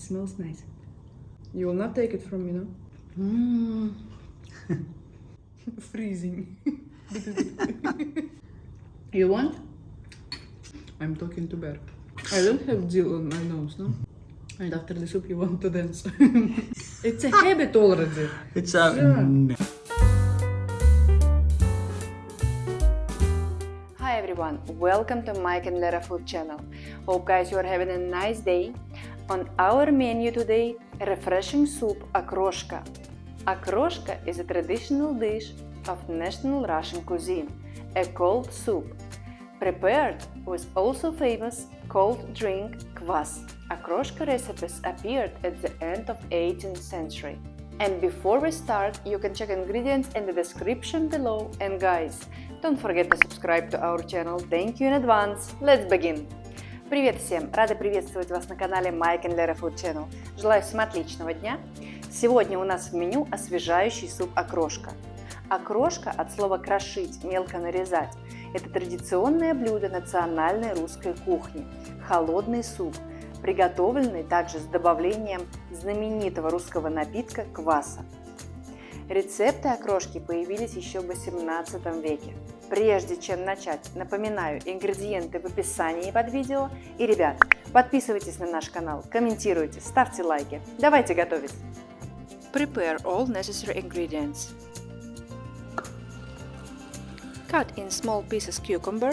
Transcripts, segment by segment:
It smells nice. You will not take it from me, no? Freezing. You want? I'm talking to bear. I don't have dill on my nose, no? And after the soup you want to dance. It's a habit already. It's a... Hi everyone, welcome to Mike and Lera food channel. Hope guys you are having a nice day. On our menu today, a refreshing soup Okroshka. Okroshka is a traditional dish of national Russian cuisine, a cold soup, prepared with also famous cold drink kvass. Okroshka recipes appeared at the end of 18th century. And before we start, you can check ingredients in the description below. And guys, don't forget to subscribe to our channel. Thank you in advance. Let's begin! Привет всем! Рада приветствовать вас на канале Mike and Lera Food Channel. Желаю всем отличного дня! Сегодня у нас в меню освежающий суп окрошка. Окрошка от слова крошить, мелко нарезать. Это традиционное блюдо национальной русской кухни. Холодный суп, приготовленный также с добавлением знаменитого русского напитка кваса. Рецепты окрошки появились еще в 18 веке. Прежде чем начать, напоминаю, ингредиенты в описании под видео. И, ребят, подписывайтесь на наш канал, комментируйте, ставьте лайки. Давайте готовить! Prepare all necessary ingredients. Cut in small pieces cucumber,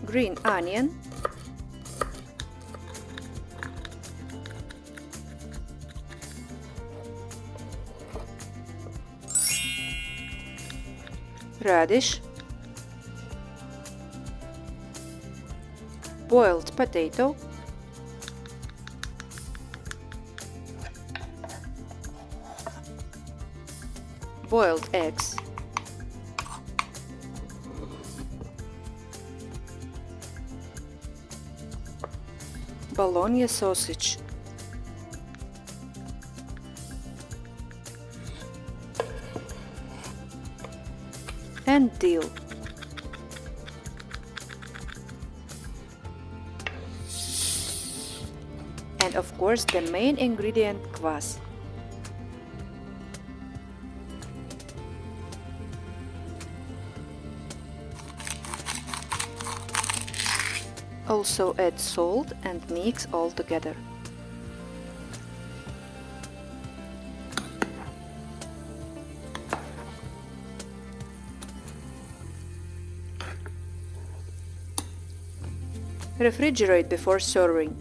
green onion, radish, boiled potato, boiled eggs, bologna sausage, and dill. And of course the main ingredient kvass. Also add salt and mix all together. Refrigerate before serving.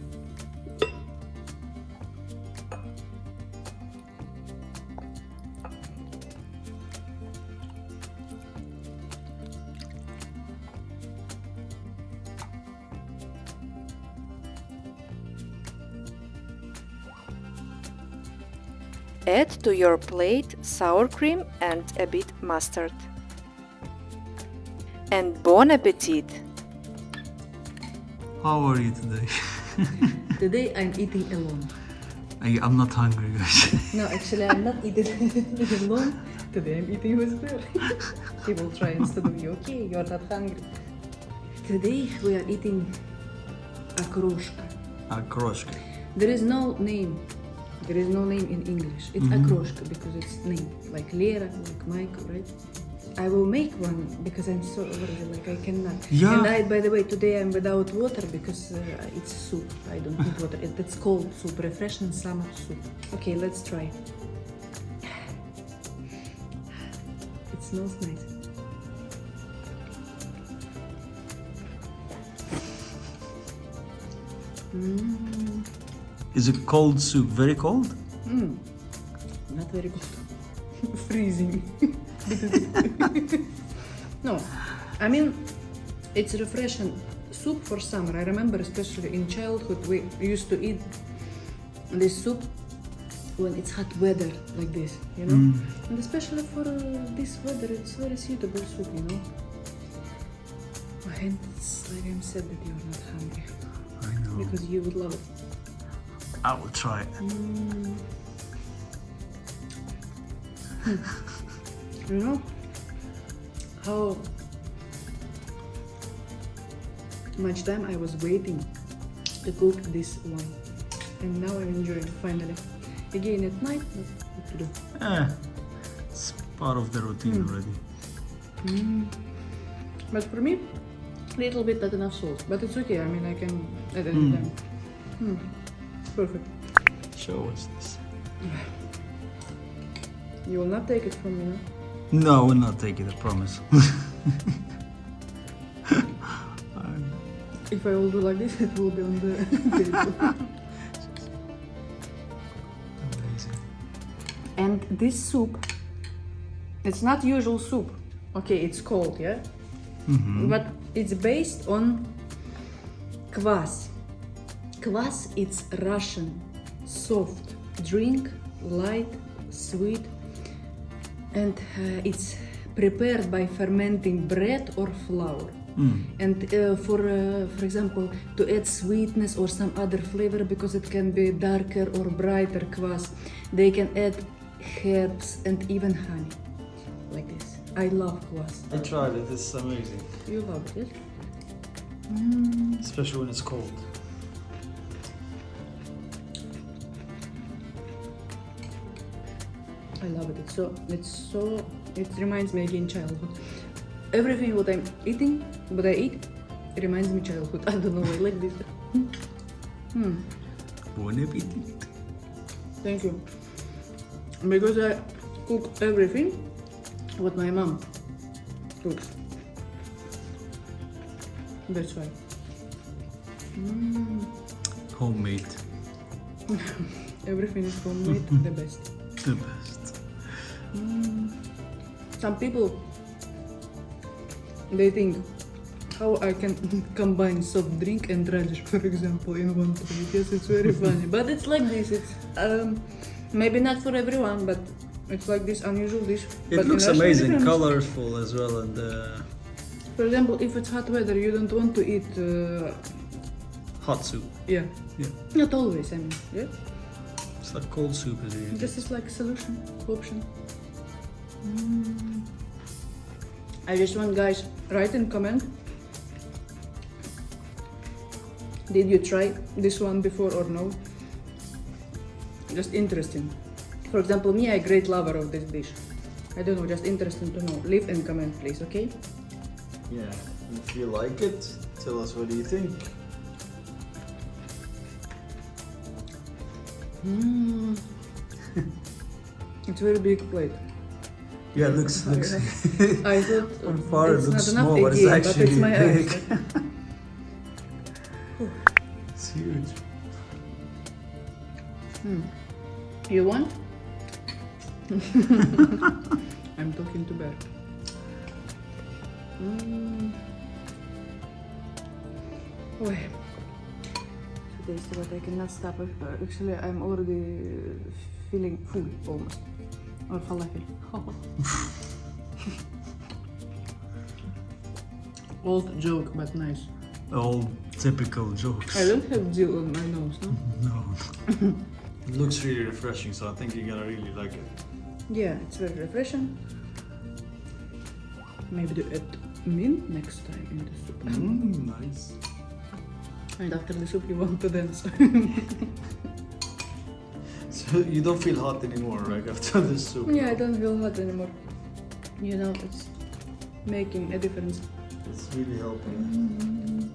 Add to your plate sour cream and a bit mustard. And bon appetit! How are you today? Today I'm eating alone. I'm not hungry, guys. No, actually I'm not eating alone. Today I'm eating with her. He will try instead of you. Okay, you're not hungry. Today we are eating Okroshka. Окрошка. There is no name. There is no name in English. It's Okroshka because it's name like Lera, like Michael, right? I will make one because I'm so already like I cannot. Yeah. And I, by the way, today I'm without water because it's soup. I don't need water. It's cold soup, refreshing summer soup. Okay, let's try. It smells nice. Is it cold soup? Very cold? Not very good. Freezing. No, I mean, it's refreshing soup for summer. I remember especially in childhood we used to eat this soup when it's hot weather like this, you know? And especially for this weather, it's very suitable soup, you know? And it's like I'm sad that you're not hungry. I know. Because you would love it. I will try it. You know, how much time I was waiting to cook this one, and now I'm enjoying finally. Again at night, but what to do? It's part of the routine already. But for me, little bit not enough salt, but it's okay. I mean, I can add any time. Perfect. Show us this. You will not take it from me, no? No, I will not take it, I promise. If I will do like this, it will be on the table. Amazing. And this soup, it's not usual soup. Okay, it's cold, yeah? But it's based on kvass. Kvass, it's Russian, soft drink, light, sweet, and it's prepared by fermenting bread or flour. And for example, to add sweetness or some other flavor, because it can be darker or brighter kvass, they can add herbs and even honey, like this. I love kvass. I tried it, it's amazing. You love it, yes? Especially when it's cold. I love it. It reminds me again childhood. Everything what I'm eating, what I eat, it reminds me childhood. I don't know why, like this. Bon appetit. Thank you. Because I cook everything what my mom cooks. That's why. Homemade. Everything is homemade, the best. The best. Some people, they think how I can combine soft drink and radish, for example, in one plate. Yes, it's very funny, but it's like this. It's maybe not for everyone, but it's like this unusual dish. It But looks in Russia, amazing, different. colorful as well, and For example, if it's hot weather, you don't want to eat. hot soup. Yeah. Yeah. Not always. I mean, yeah. It's like cold soup is really This is like solution, option. I just want guys, write in comment. Did you try this one before or no? Just interesting. For example, me, I'm a great lover of this dish. I don't know, just interesting to know. Leave and comment, please, okay? Yeah, and if you like it, tell us what do you think. It's very big plate. Yeah, it looks I thought from far it it's looks not enough small, but it's again, actually it's my big. eyes. It's huge. You want? I'm talking to Bear. Oh, so tasty, but I cannot stop it. Actually, I'm already feeling full almost. Or falafel. Old joke, but nice. All typical jokes. I don't have dill on my nose, no? No. It looks really refreshing, so I think you're gonna really like it. Yeah, it's very refreshing. Maybe do add mint next time in the soup. Nice. And after the soup, you want to dance. So you don't feel hot anymore, right, after the soup? Yeah, I don't feel hot anymore. You know, it's making a difference. It's really helping.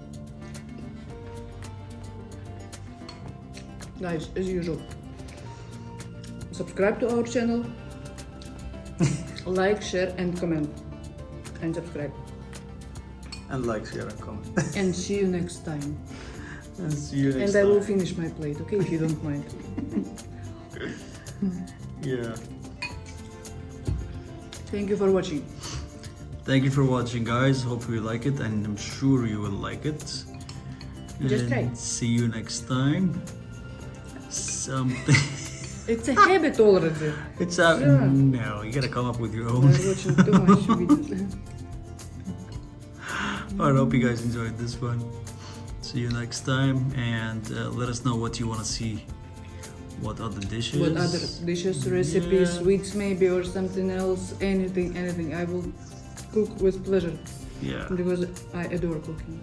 Guys, as usual, subscribe to our channel, like, share, and comment, and subscribe. And like, share, and comment. And see you next time. And see you next And time. I will finish my plate, okay, if you don't mind. Yeah. Thank you for watching. Thank you for watching, guys. Hope you like it, and I'm sure you will like it. Just And try. see you next time. Something. It's a habit already. It's out. Yeah. No, you gotta come up with your I'm own. watching too much videos. I hope you guys enjoyed this one. See you next time, and let us know what you want to see. What other dishes? What other dishes, recipes, Yeah. sweets maybe, or something else, anything. I will cook with pleasure Yeah. because I adore cooking.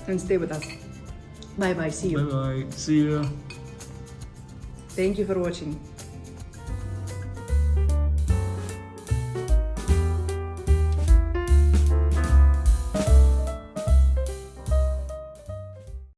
And stay with us. Bye bye. See you. Bye bye. See you. Thank you for watching.